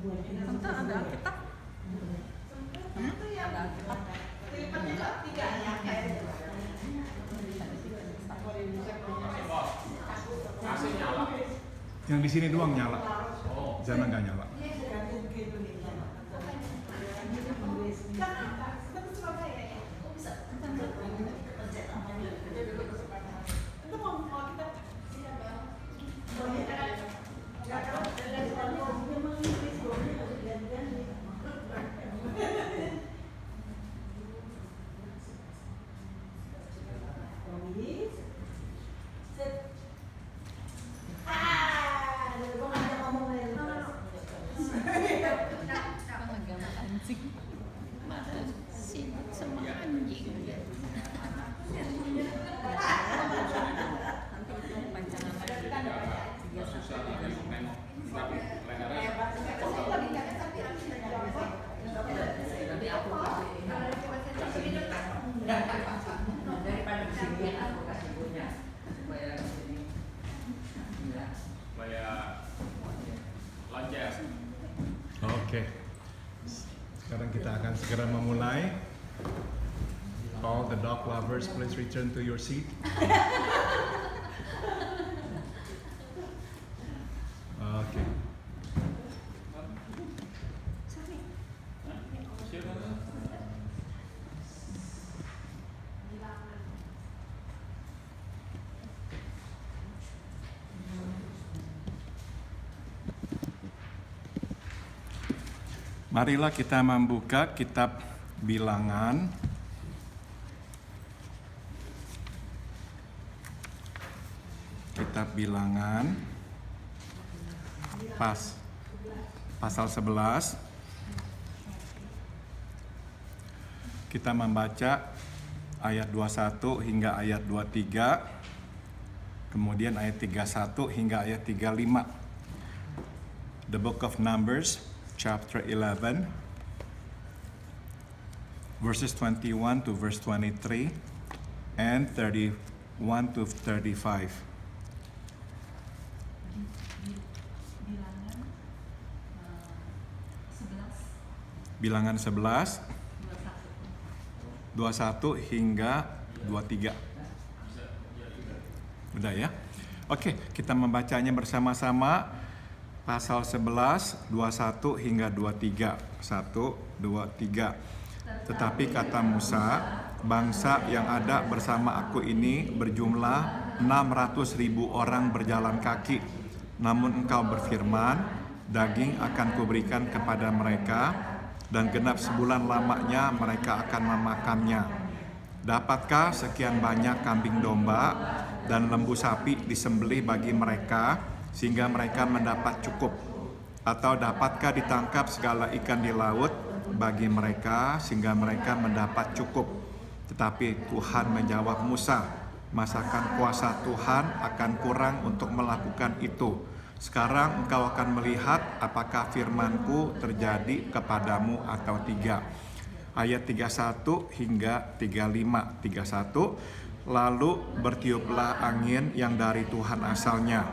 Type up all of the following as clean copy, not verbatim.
Tante ada Alkitab? Ada Alkitab. Yang di sini doang nyala. Sana nggak nyala. Anjing. Mata sibuk sama anjing. Nanti itu panjangan daripada di sini aku kasih punya supaya di sini supaya lancar. Oke. Sekarang kita akan segera memulai. All the dog lovers, please return to your seat. Oke. Marilah kita membuka kitab Bilangan. Kitab Bilangan pasal 11. Kita membaca ayat 21 hingga ayat 23. Kemudian ayat 31 hingga ayat 35. The Book of Numbers chapter 11 verses 21 to verse 23 and 31 to 35. Bilangan 11 21 hingga 23. Udah ya? Oke, kita membacanya bersama-sama. Pasal 11, 21 hingga 23. 1, 2, 3. Tetapi kata Musa, bangsa yang ada bersama aku ini berjumlah 600.000 orang berjalan kaki. Namun engkau berfirman, daging akan kuberikan kepada mereka, dan genap sebulan lamanya mereka akan memakannya. Dapatkah sekian banyak kambing domba dan lembu sapi disembelih bagi mereka, sehingga mereka mendapat cukup? Atau dapatkah ditangkap segala ikan di laut bagi mereka, sehingga mereka mendapat cukup? Tetapi Tuhan menjawab Musa, masakan kuasa Tuhan akan kurang untuk melakukan itu? Sekarang engkau akan melihat apakah firmanku terjadi kepadamu atau tidak. Ayat 31 hingga 35. 31, lalu bertiuplah angin yang dari Tuhan asalnya.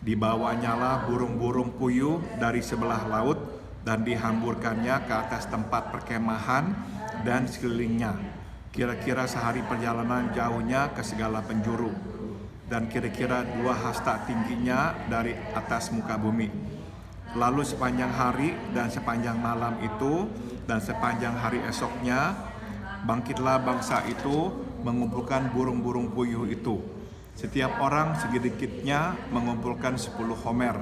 Dibawanyalah burung-burung puyuh dari sebelah laut dan dihamburkannya ke atas tempat perkemahan dan sekelilingnya. Kira-kira sehari perjalanan jauhnya ke segala penjuru, dan kira-kira 2 hasta tingginya dari atas muka bumi. Lalu sepanjang hari dan sepanjang malam itu dan sepanjang hari esoknya, bangkitlah bangsa itu mengumpulkan burung-burung puyuh itu. Setiap orang sedikitnya mengumpulkan 10 homer.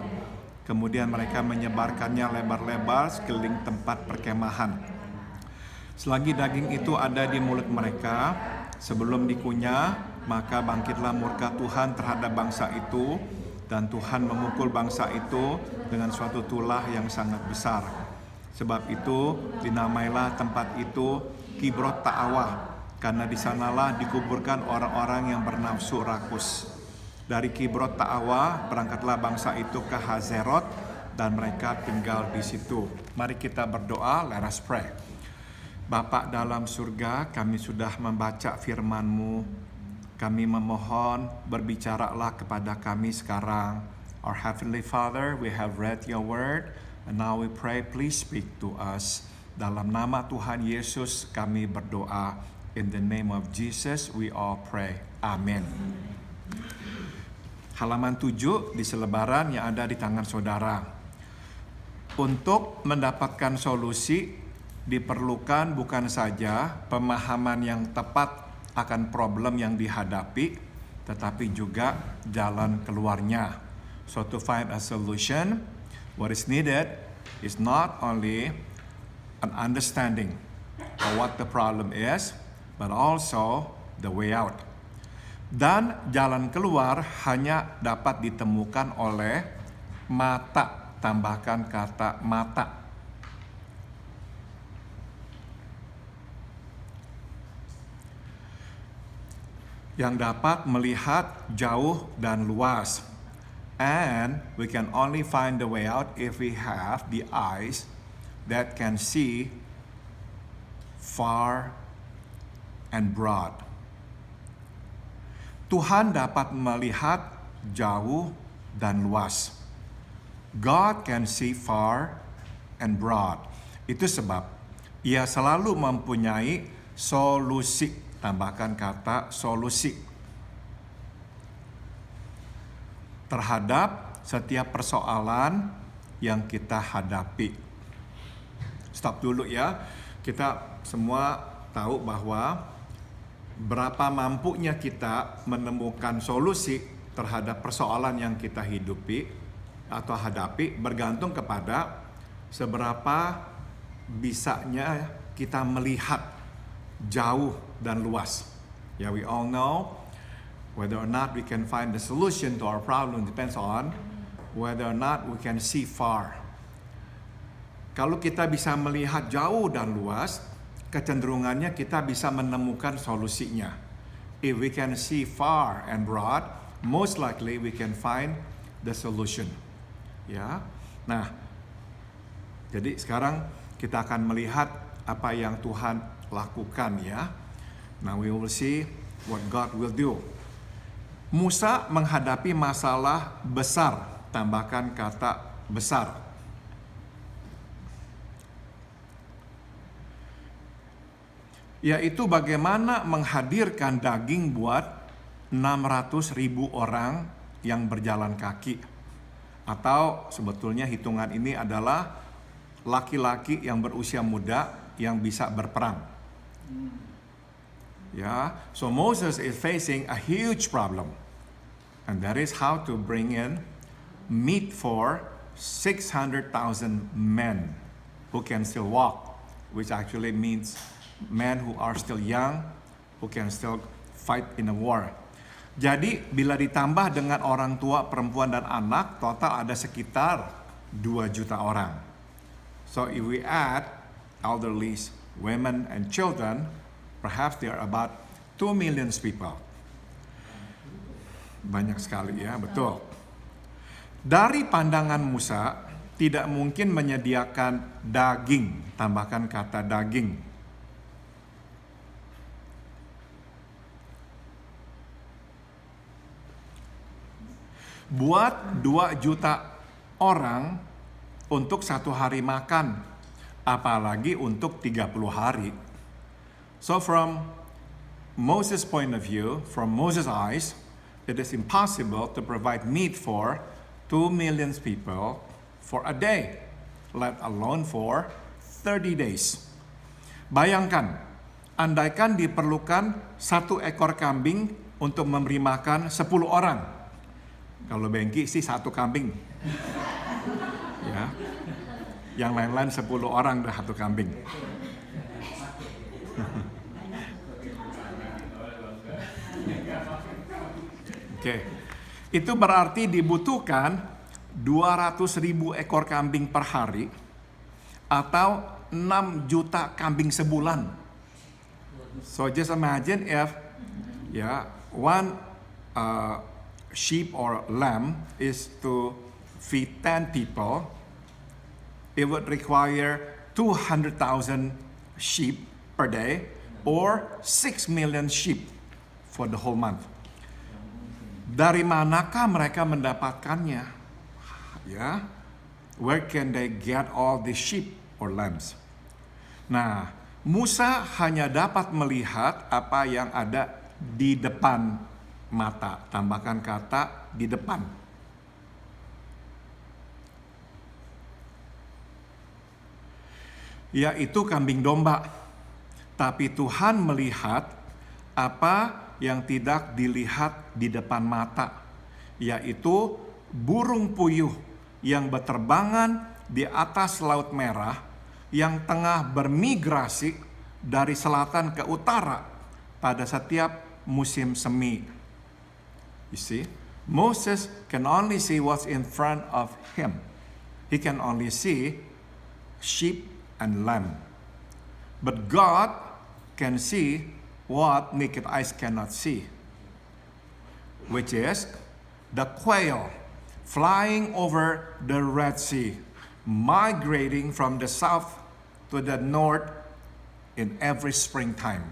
Kemudian mereka menyebarkannya lebar-lebar sekeliling tempat perkemahan. Selagi daging itu ada di mulut mereka, sebelum dikunyah, maka bangkitlah murka Tuhan terhadap bangsa itu, dan Tuhan memukul bangsa itu dengan suatu tulah yang sangat besar. Sebab itu dinamailah tempat itu Kibrot Ta'awah, karena di sanalah dikuburkan orang-orang yang bernafsu rakus. Dari Kibrot Ta'awah berangkatlah bangsa itu ke Hazerot, dan mereka tinggal di situ. Mari kita berdoa. Let us pray. Bapa dalam surga, kami sudah membaca firman-Mu. Kami memohon, berbicaralah kepada kami sekarang. Our Heavenly Father, we have read your word. And now we pray, please speak to us. Dalam nama Tuhan Yesus kami berdoa. In the name of Jesus we all pray. Amin. Halaman 7 di selebaran yang ada di tangan saudara. Untuk mendapatkan solusi diperlukan bukan saja pemahaman yang tepat akan problem yang dihadapi, tetapi juga jalan keluarnya. So to find a solution, what is needed is not only an understanding of what the problem is, but also the way out. Dan jalan keluar hanya dapat ditemukan oleh mata, tambahkan kata mata. Yang dapat melihat jauh dan luas. And we can only find the way out if we have the eyes that can see far and broad. Tuhan dapat melihat jauh dan luas. God can see far and broad. Itu sebab Ia selalu mempunyai solusi. Tambahkan kata solusi. Terhadap setiap persoalan yang kita hadapi. Stop dulu ya. Kita semua tahu bahwa berapa mampunya kita menemukan solusi terhadap persoalan yang kita hidupi atau hadapi bergantung kepada seberapa bisanya kita melihat jauh dan luas. Yeah, we all know whether or not we can find the solution to our problem depends on whether or not we can see far. Kalau kita bisa melihat jauh dan luas, kecenderungannya kita bisa menemukan solusinya. If we can see far and broad, most likely we can find the solution. Ya. Nah, jadi sekarang kita akan melihat apa yang Tuhan lakukan ya. Now we will see what God will do. Musa menghadapi masalah besar, tambahkan kata besar. Yaitu bagaimana menghadirkan daging buat 600.000 orang yang berjalan kaki. Atau sebetulnya hitungan ini adalah laki-laki yang berusia muda yang bisa berperang. Ya, so Moses is facing a huge problem. And that is how to bring in meat for 600,000 men who can still walk, which actually means men who are still young, who can still fight in a war. Jadi bila ditambah dengan orang tua, perempuan dan anak, total ada sekitar 2 juta orang. So if we add elderly, women and children, perhaps there are about 2 million people. Banyak sekali ya, betul. Dari pandangan Musa, tidak mungkin menyediakan daging, tambahkan kata daging. Buat 2 juta orang untuk 1 hari makan, apalagi untuk 30 hari. So from Moses' point of view, from Moses' eyes, it is impossible to provide meat for 2 million people for a day, let alone for 30 days. Bayangkan, andaikan diperlukan 1 ekor kambing untuk memberi makan 10 orang. Kalau Bengki sih 1 kambing. Ya. Yang lain-lain 10 orang dah 1 kambing. Oke. Itu berarti dibutuhkan 200.000 ekor kambing per hari atau 6 juta kambing sebulan. So just imagine if one sheep or lamb is to feed 10 people, it would require 200,000 sheep per day or 6 million sheep for the whole month. Dari manakah mereka mendapatkannya? Ya. Where can they get all the sheep or lambs? Nah, Musa hanya dapat melihat apa yang ada di depan mata. Tambahkan kata di depan. Yaitu kambing domba. Tapi Tuhan melihat apa yang tidak dilihat di depan mata, yaitu burung puyuh yang berterbangan di atas Laut Merah yang tengah bermigrasi dari selatan ke utara pada setiap musim semi. You see, Moses can only see what's in front of him. He can only see sheep and lamb. But God can see what naked eyes cannot see, which is the quail flying over the Red Sea, migrating from the south to the north in every springtime.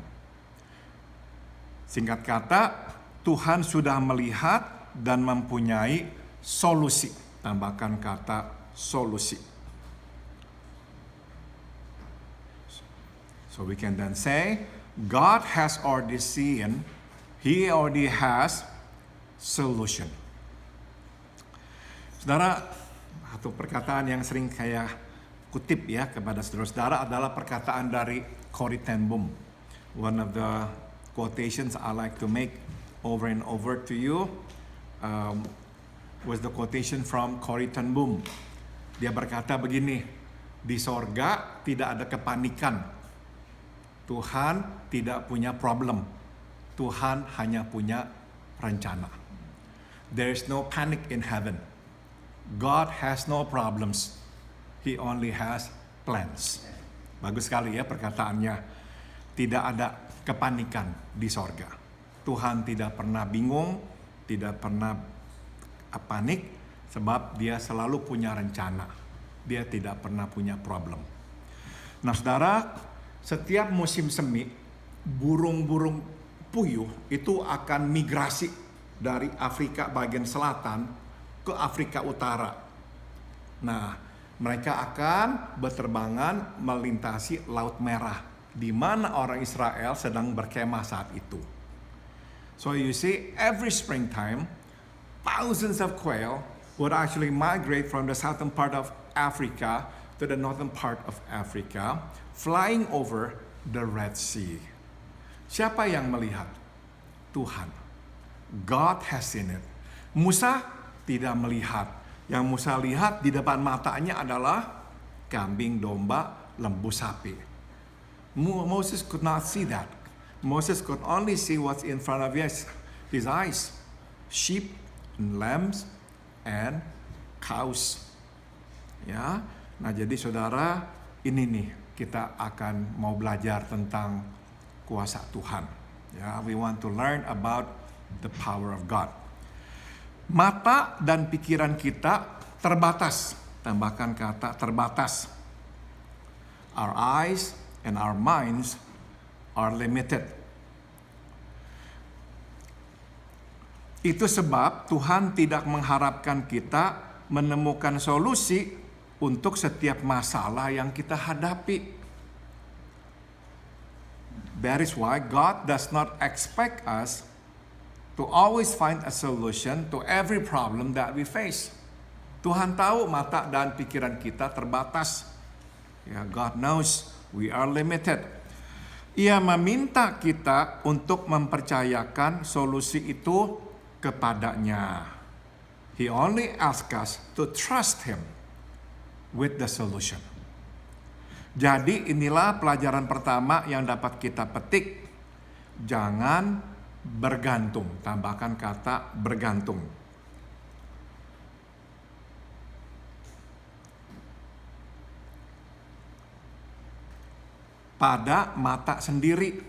Singkat kata, Tuhan sudah melihat dan mempunyai solusi. Tambahkan kata solusi. So we can then say, God has already seen, He already has solution. Saudara, satu perkataan yang sering saya kutip ya kepada saudara-saudara adalah perkataan dari Corrie ten Boom. One of the quotations I like to make over and over to you was the quotation from Corrie ten Boom. Dia berkata begini, di sorga tidak ada kepanikan. Tuhan tidak punya problem. Tuhan hanya punya rencana. There is no panic in heaven. God has no problems. He only has plans. Bagus sekali ya perkataannya. Tidak ada kepanikan di sorga. Tuhan tidak pernah bingung, tidak pernah panik, sebab dia selalu punya rencana. Dia tidak pernah punya problem. Nah saudara, setiap musim semi, burung-burung puyuh itu akan migrasi dari Afrika bagian selatan ke Afrika Utara. Nah, mereka akan berterbangan melintasi Laut Merah, di mana orang Israel sedang berkemah saat itu. So you see, every springtime, thousands of quail would actually migrate from the southern part of Africa to the northern part of Africa, flying over the Red Sea. Siapa yang melihat? Tuhan. God has seen it. Musa tidak melihat. Yang Musa lihat di depan matanya adalah kambing, domba, lembu, sapi. Moses could not see that. Moses could only see what's in front of his eyes. Sheep and lambs and cows. Ya, nah jadi saudara, ini nih kita akan mau belajar tentang kuasa Tuhan. Ya, we want to learn about the power of God. Mata dan pikiran kita terbatas. Tambahkan kata terbatas. Our eyes and our minds are limited. Itu sebab Tuhan tidak mengharapkan kita menemukan solusi untuk setiap masalah yang kita hadapi. That is why God does not expect us to always find a solution to every problem that we face. Tuhan tahu mata dan pikiran kita terbatas. Ya, God knows we are limited. Ia meminta kita untuk mempercayakan solusi itu kepadanya. He only asks us to trust Him with the solution. Jadi inilah pelajaran pertama yang dapat kita petik. Jangan bergantung. Tambahkan kata bergantung. Pada mata sendiri.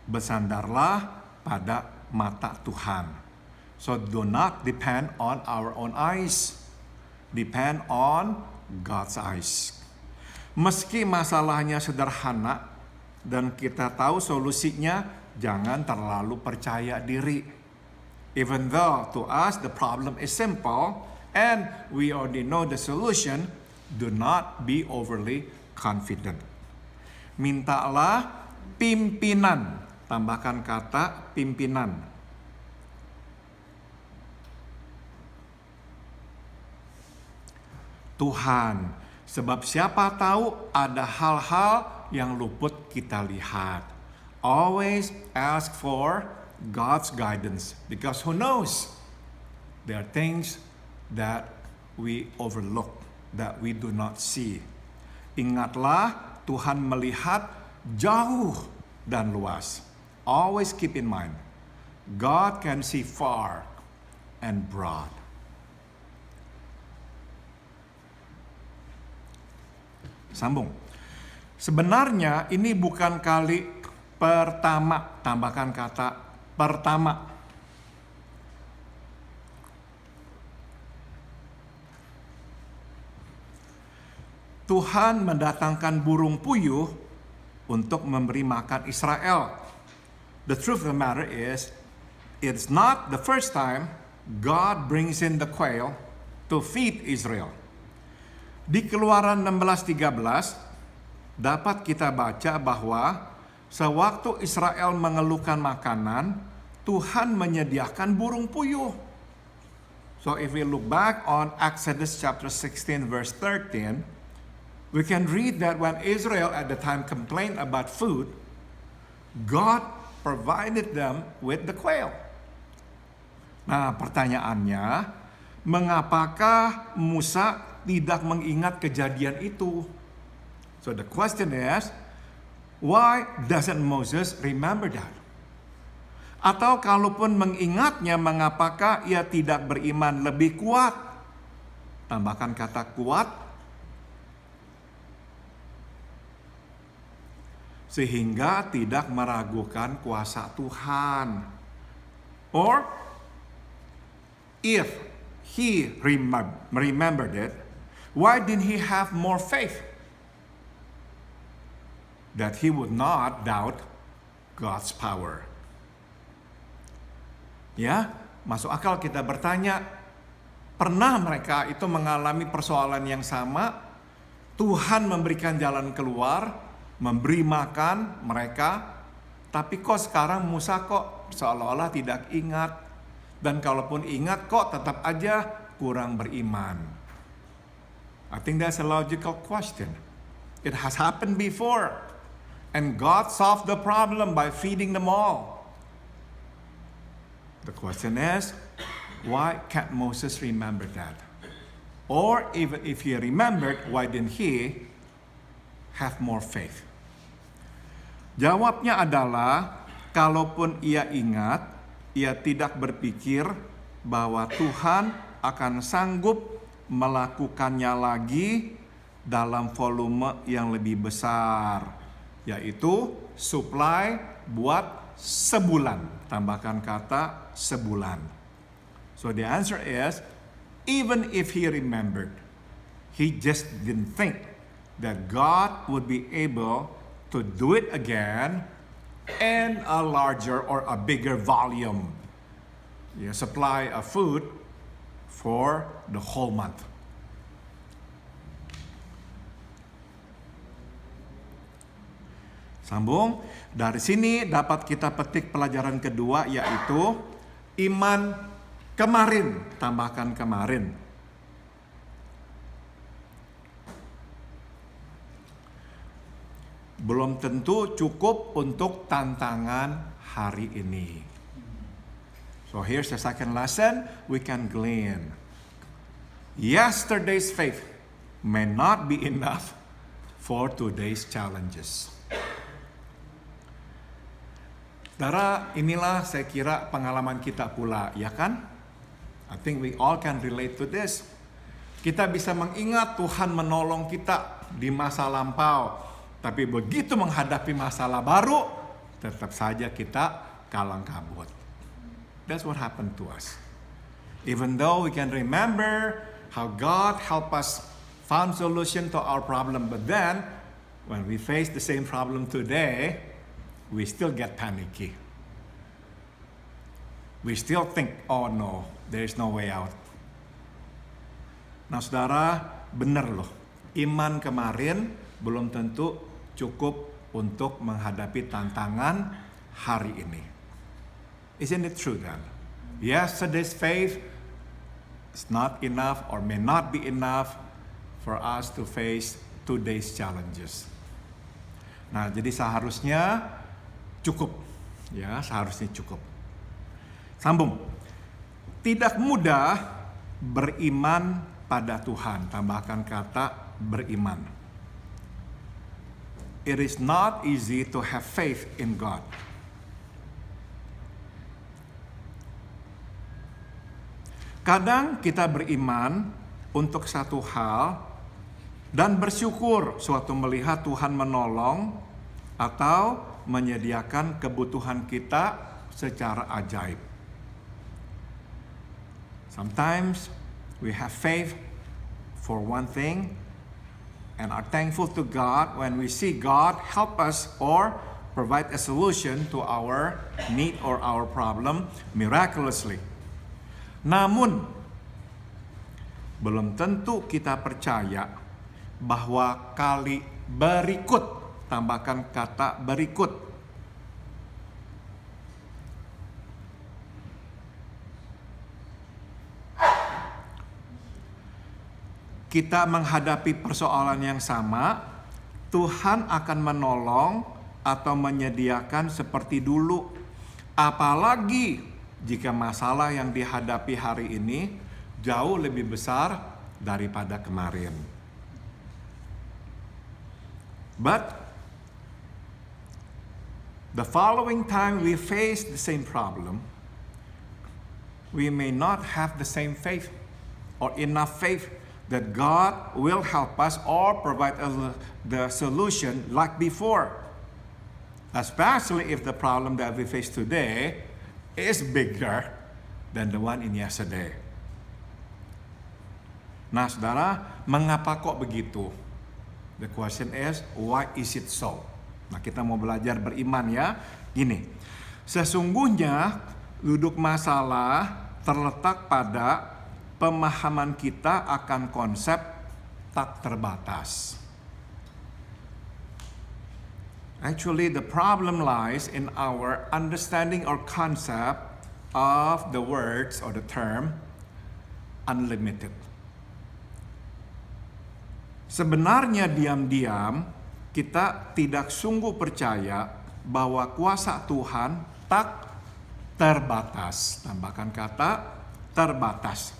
Bersandarlah pada mata Tuhan. So do not depend on our own eyes. Depend on God's eyes. Meski masalahnya sederhana dan kita tahu solusinya, jangan terlalu percaya diri. Even though to us the problem is simple and we already know the solution, do not be overly confident. Mintalah pimpinan, tambahkan kata pimpinan. Tuhan, sebab siapa tahu ada hal-hal yang luput kita lihat. Always ask for God's guidance, because who knows? There are things that we overlook, that we do not see. Ingatlah, Tuhan melihat jauh dan luas. Always keep in mind, God can see far and broad. Sambung. Sebenarnya ini bukan kali pertama, tambahkan kata pertama. Tuhan mendatangkan burung puyuh untuk memberi makan Israel. The truth of the matter is, it's not the first time God brings in the quail to feed Israel. Di Keluaran 16:13 dapat kita baca bahwa sewaktu Israel mengeluhkan makanan, Tuhan menyediakan burung puyuh. So if we look back on Exodus chapter 16 verse 13, we can read that when Israel at the time complained about food, God provided them with the quail. Nah, pertanyaannya, mengapakah Musa tidak mengingat kejadian itu? So the question is, why doesn't Moses remember that? Atau kalaupun mengingatnya, mengapakah ia tidak beriman lebih kuat? Tambahkan kata kuat. Sehingga tidak meragukan kuasa Tuhan. Or, if he remembered it, why didn't he have more faith? That he would not doubt God's power. Ya, masuk akal kita bertanya, pernah mereka itu mengalami persoalan yang sama? Tuhan memberikan jalan keluar, memberi makan mereka, tapi kok sekarang Musa kok seolah-olah tidak ingat, dan kalaupun ingat kok tetap aja kurang beriman. I think that's a logical question. It has happened before, and God solved the problem by feeding them all. The question is, why can't Moses remember that? Or even if he remembered, why didn't he have more faith? Jawabnya adalah, kalaupun ia ingat, ia tidak berpikir bahwa Tuhan akan sanggup melakukannya lagi dalam volume yang lebih besar, yaitu supply buat sebulan. Tambahkan kata sebulan. So the answer is, even if he remembered, he just didn't think that God would be able to do it again in a larger or a bigger volume. Supply of food for the whole month. Sambung. Dari sini dapat kita petik pelajaran kedua, yaitu iman kemarin. Tambahkan kemarin. Belum tentu cukup untuk tantangan hari ini. So here's the second lesson we can glean. Yesterday's faith may not be enough for today's challenges. Saudara, inilah saya kira pengalaman kita pula, ya kan? I think we all can relate to this. Kita bisa mengingat Tuhan menolong kita di masa lampau, tapi begitu menghadapi masalah baru, tetap saja kita kalang kabut. That's what happened to us. Even though we can remember how God helped us found solution to our problem, but then when we face the same problem today, we still get panicky. We still think, oh no, there is no way out. Nah saudara, benar loh. Iman kemarin belum tentu cukup untuk menghadapi tantangan hari ini. Isn't it true then? Yesterday's faith is not enough or may not be enough for us to face today's challenges. Nah, jadi seharusnya cukup. Ya, seharusnya cukup. Sambung. Tidak mudah beriman pada Tuhan. Tambahkan kata beriman. It is not easy to have faith in God. Kadang kita beriman untuk satu hal dan bersyukur suatu melihat Tuhan menolong atau menyediakan kebutuhan kita secara ajaib. Sometimes we have faith for one thing and are thankful to God when we see God help us or provide a solution to our need or our problem miraculously. Namun, belum tentu kita percaya bahwa kali berikut, tambahkan kata berikut, kita menghadapi persoalan yang sama, Tuhan akan menolong atau menyediakan seperti dulu. Apalagi jika masalah yang dihadapi hari ini jauh lebih besar daripada kemarin. But the following time we face the same problem, we may not have the same faith or enough faith that God will help us or provide us the solution like before. Especially if the problem that we face today is bigger than the one in yesterday. Nah, saudara, mengapa kok begitu? The question is, why is it so? Nah, kita mau belajar beriman ya. Gini, sesungguhnya duduk masalah terletak pada pemahaman kita akan konsep tak terbatas. Actually, the problem lies in our understanding or concept of the words or the term unlimited. Sebenarnya diam-diam kita tidak sungguh percaya bahwa kuasa Tuhan tak terbatas. Tambahkan kata terbatas.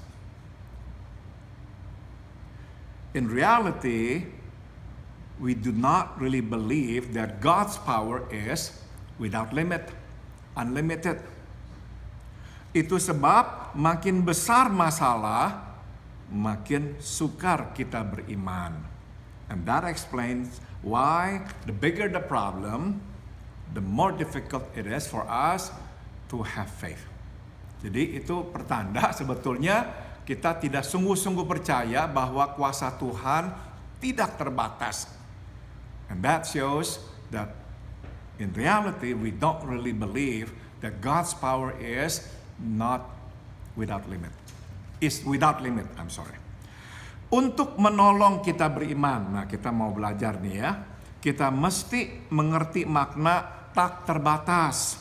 In reality, we do not really believe that God's power is without limit, unlimited. Itu sebab makin besar masalah, makin sukar kita beriman. And that explains why the bigger the problem, the more difficult it is for us to have faith. Jadi itu pertanda sebetulnya kita tidak sungguh-sungguh percaya bahwa kuasa Tuhan tidak terbatas. And that shows that in reality we don't really believe that God's power is not without limit. Is without limit, I'm sorry. Untuk menolong kita beriman, nah kita mau belajar nih ya. Kita mesti mengerti makna tak terbatas.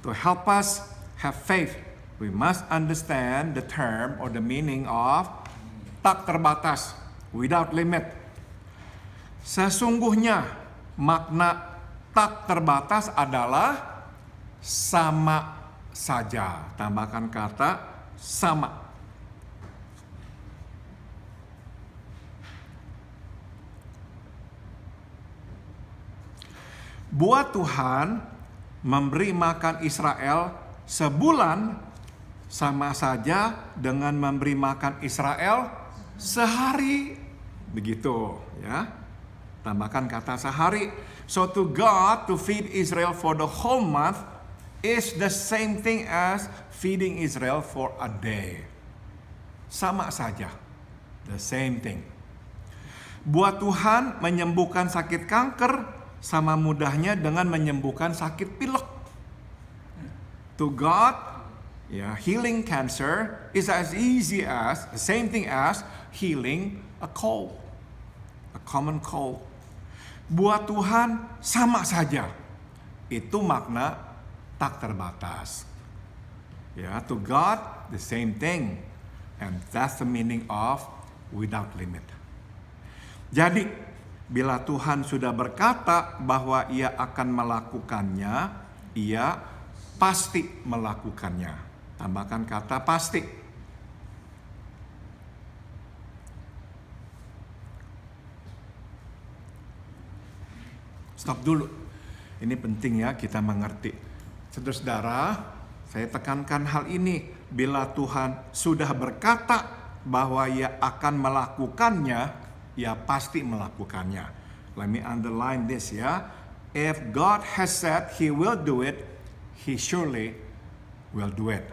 To help us have faith, we must understand the term or the meaning of tak terbatas, without limit. Sesungguhnya makna tak terbatas adalah sama saja. Tambahkan kata sama. Buat Tuhan memberi makan Israel sebulan sama saja dengan memberi makan Israel sehari. Begitu ya. Tambahkan kata sehari. So to God to feed Israel for the whole month is the same thing as feeding Israel for a day. Sama saja. The same thing. Buat Tuhan menyembuhkan sakit kanker sama mudahnya dengan menyembuhkan sakit pilek. To God, Ya, healing cancer is as easy as the same thing as healing a cold, a common cold. Buat Tuhan sama saja. Itu makna tak terbatas. Ya, to God the same thing. And that's the meaning of without limit. Jadi, bila Tuhan sudah berkata bahwa Ia akan melakukannya, Ia pasti melakukannya. Tambahkan kata pasti. Stop dulu. Ini penting ya kita mengerti. Saudara-saudara, saya tekankan hal ini. Bila Tuhan sudah berkata bahwa Ia akan melakukannya, Ia pasti melakukannya. Let me underline this ya. If God has said He will do it, He surely will do it.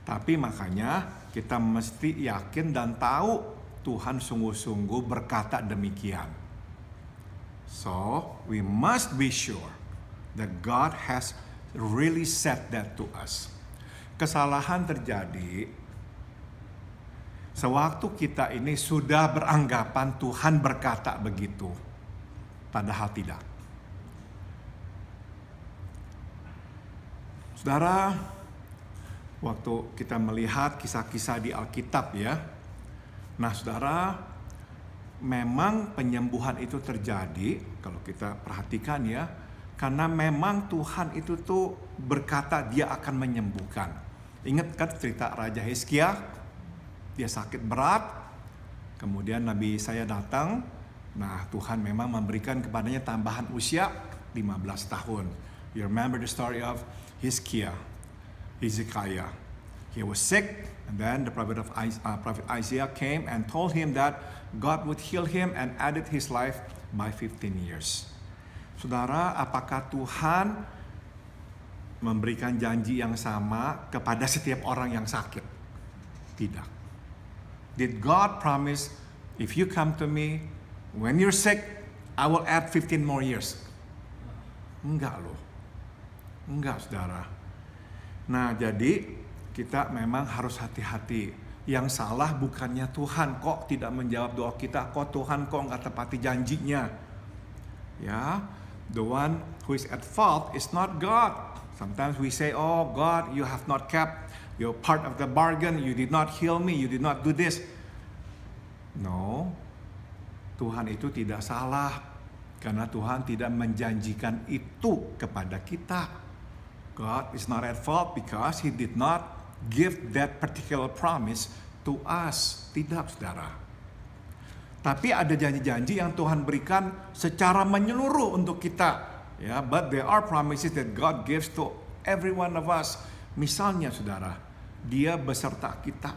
Tapi makanya kita mesti yakin dan tahu Tuhan sungguh-sungguh berkata demikian. So, we must be sure that God has really said that to us. Kesalahan terjadi sewaktu kita ini sudah beranggapan Tuhan berkata begitu, padahal tidak. Saudara, waktu kita melihat kisah-kisah di Alkitab ya. Nah, saudara, memang penyembuhan itu terjadi kalau kita perhatikan ya, karena memang Tuhan itu tuh berkata Dia akan menyembuhkan. Ingat kan cerita Raja Hizkia? Dia sakit berat, kemudian Nabi Yesaya datang. Nah, Tuhan memang memberikan kepadanya tambahan usia 15 tahun. You remember the story of Hezekiah. He was sick, and then the prophet Isaiah came and told him that God would heal him and added his life by 15 years. Saudara, apakah Tuhan memberikan janji yang sama kepada setiap orang yang sakit? Tidak. Did God promise, if you come to me, when you're sick, I will add 15 more years? Enggak loh. Enggak, saudara. Nah, jadi kita memang harus hati-hati. Yang salah bukannya Tuhan kok tidak menjawab doa kita, kok Tuhan kok nggak tepati janjinya. Ya, the one who is at fault is not God. Sometimes we say, oh God, you have not kept your part of the bargain, you did not heal me, you did not do this. No, Tuhan itu tidak salah, karena Tuhan tidak menjanjikan itu kepada kita. God is not at fault because He did not give that particular promise to us. Tidak, saudara. Tapi ada janji-janji yang Tuhan berikan secara menyeluruh untuk kita. Ya, but there are promises that God gives to every one of us. Misalnya, saudara, Dia beserta kita.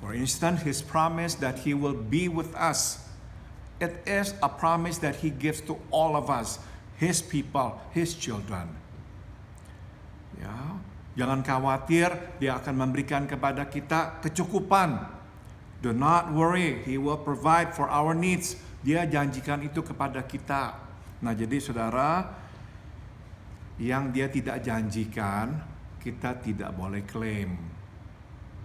For instance, His promise that He will be with us. It is a promise that He gives to all of us. His people, His children. Ya, jangan khawatir, Dia akan memberikan kepada kita kecukupan. Do not worry, He will provide for our needs. Dia janjikan itu kepada kita. Nah, jadi saudara, yang Dia tidak janjikan, kita tidak boleh klaim.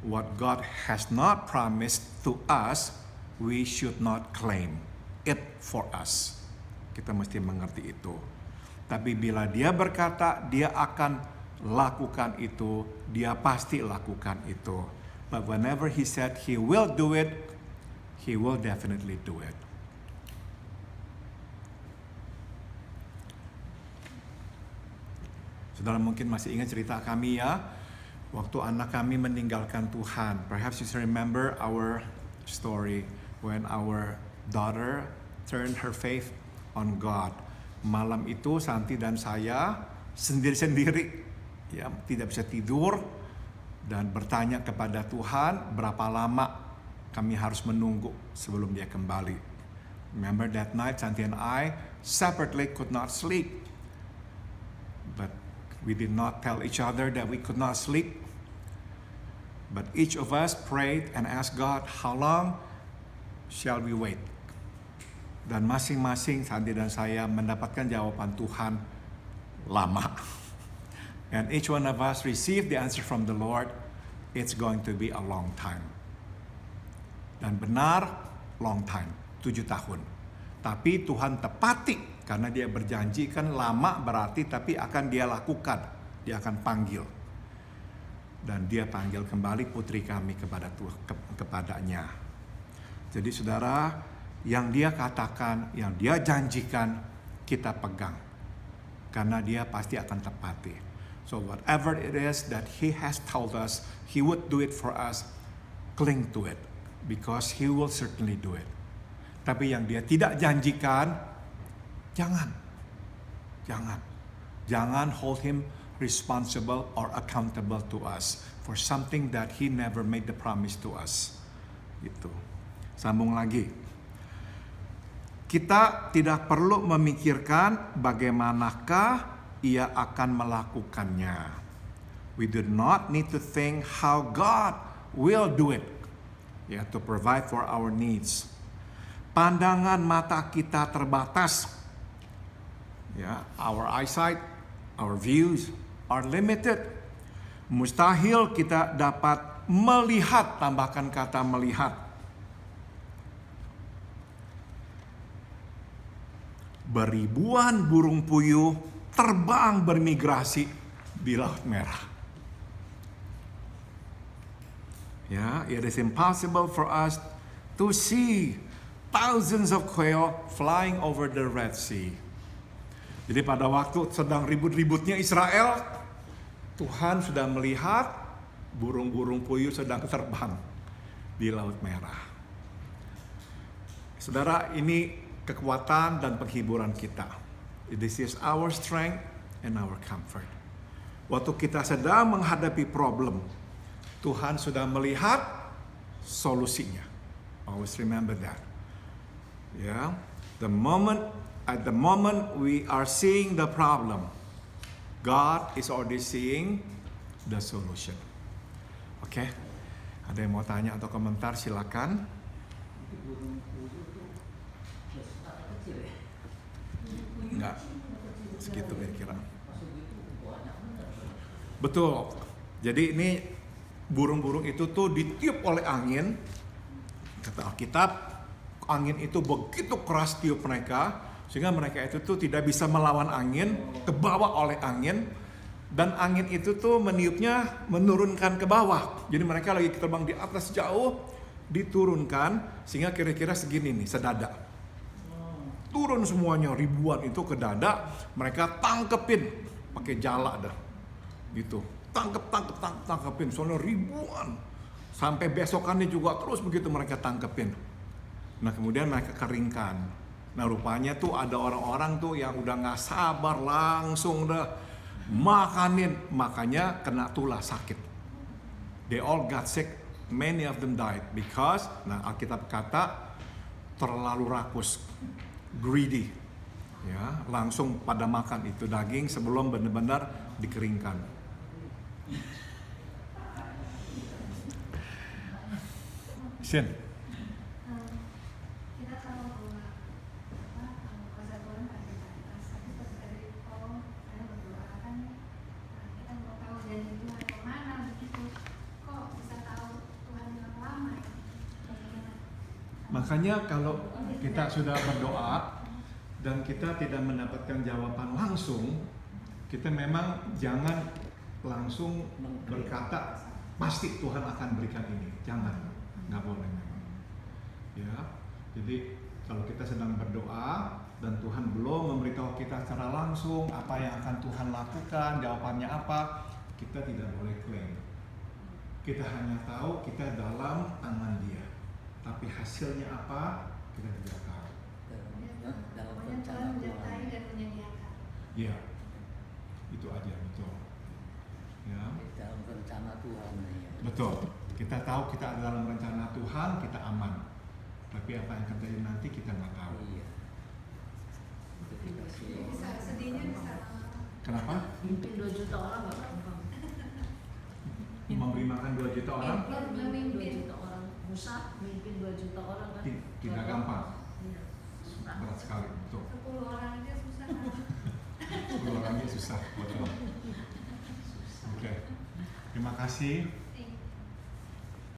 What God has not promised to us, we should not claim it for us. Kita mesti mengerti itu. Tapi bila Dia berkata Dia akan lakukan itu, Dia pasti lakukan itu. But whenever He said He will do it, He will definitely do it. Saudara mungkin masih ingat cerita kami ya, waktu anak kami meninggalkan Tuhan. Perhaps you remember our story when our daughter turned her faith on God. Malam itu Santi dan saya sendiri-sendiri, ya, tidak bisa tidur dan bertanya kepada Tuhan berapa lama kami harus menunggu sebelum Dia kembali. Remember that night Santi and I separately could not sleep, but we did not tell each other that we could not sleep. But each of us prayed and asked God, how long shall we wait? Dan masing-masing Santi dan saya mendapatkan jawaban Tuhan, lama. and each one of us receive the answer from the Lord, it's going to be a long time. Dan benar, long time, 7 tahun. Tapi Tuhan tepati, karena dia berjanji kan lama berarti, tapi akan dia lakukan. Dia akan panggil. Dan dia panggil kembali putri kami kepadanya. Jadi saudara, yang dia katakan, yang dia janjikan, kita pegang. Karena dia pasti akan tepati. So whatever it is that he has told us, he would do it for us, cling to it. Because he will certainly do it. Tapi yang dia tidak janjikan, jangan hold him responsible or accountable to us for something that he never made the promise to us. Gitu. Sambung lagi. Kita tidak perlu memikirkan bagaimanakah ia akan melakukannya. We do not need to think how God will do it. To provide for our needs. Pandangan mata kita terbatas. Our eyesight, our views are limited. Mustahil kita dapat melihat, tambahkan kata melihat. Beribuan burung puyuh terbang bermigrasi di Laut Merah. It is impossible for us to see thousands of quail flying over the Red Sea. Jadi pada waktu sedang ribut-ributnya Israel, Tuhan sudah melihat burung-burung puyuh sedang terbang di Laut Merah. Saudara, ini kekuatan dan penghiburan kita. This is our strength and our comfort. Waktu kita sedang menghadapi problem, Tuhan sudah melihat solusinya. Always remember that. At the moment we are seeing the problem, God is already seeing the solution. Oke? Ada yang mau tanya atau komentar, silakan. Enggak. Segitu kira-kira. Betul. Jadi ini burung-burung itu tuh ditiup oleh angin. Kata Alkitab, angin itu begitu keras tiup mereka, sehingga mereka itu tuh tidak bisa melawan angin, kebawa oleh angin. Dan angin itu tuh meniupnya menurunkan ke bawah. Jadi mereka lagi terbang di atas jauh, diturunkan, sehingga kira-kira segini nih, sedada. Turun semuanya, ribuan itu ke dada, mereka tangkepin, pakai jala dah. Gitu. Tangkepin, soalnya ribuan. Sampai besokannya juga terus begitu mereka tangkepin. Nah kemudian mereka keringkan. Nah rupanya tuh ada orang-orang tuh yang udah gak sabar, langsung udah makanin. Makanya kena tulah sakit. They all got sick, many of them died. Because, Alkitab kata, terlalu rakus, greedy. Langsung pada makan itu daging sebelum benar-benar dikeringkan. Sin. Kita tahu bahwa kuasa Tuhan ada di atas. Tapi pas dari saya berdoa kan, kita mau tahu janji Tuhan kemana begitu. Kok bisa tahu Tuhan yang lama ya? Makanya kalau kita sudah berdoa dan kita tidak mendapatkan jawaban langsung, kita memang jangan langsung berkata pasti Tuhan akan berikan ini. Jangan. Nggak boleh memang. Jadi kalau kita sedang berdoa dan Tuhan belum memberitahu kita secara langsung apa yang akan Tuhan lakukan, jawabannya apa, kita tidak boleh klaim. Kita hanya tahu kita dalam tangan Dia, tapi hasilnya apa kita tidak tahu. Dalam Pokoknya Tuhan menyertai dan menyediakan. Ya, itu aja, betul. dalam rencana Tuhan. Betul. Kita tahu kita ada dalam rencana Tuhan, kita aman. Tapi apa yang terjadi nanti kita nggak tahu. Iya. Bisa sedihnya bisa. Kenapa? Mimpin 2 juta orang nggak gampang. Memberi makan 2 juta orang Mimpin 2 juta orang. Musa mimpin 2 juta orang kan. tidak gampang. Iya. Susah. Berat sekali, betul. 10 orang aja susah. 10 orangnya susah, betul. Terima kasih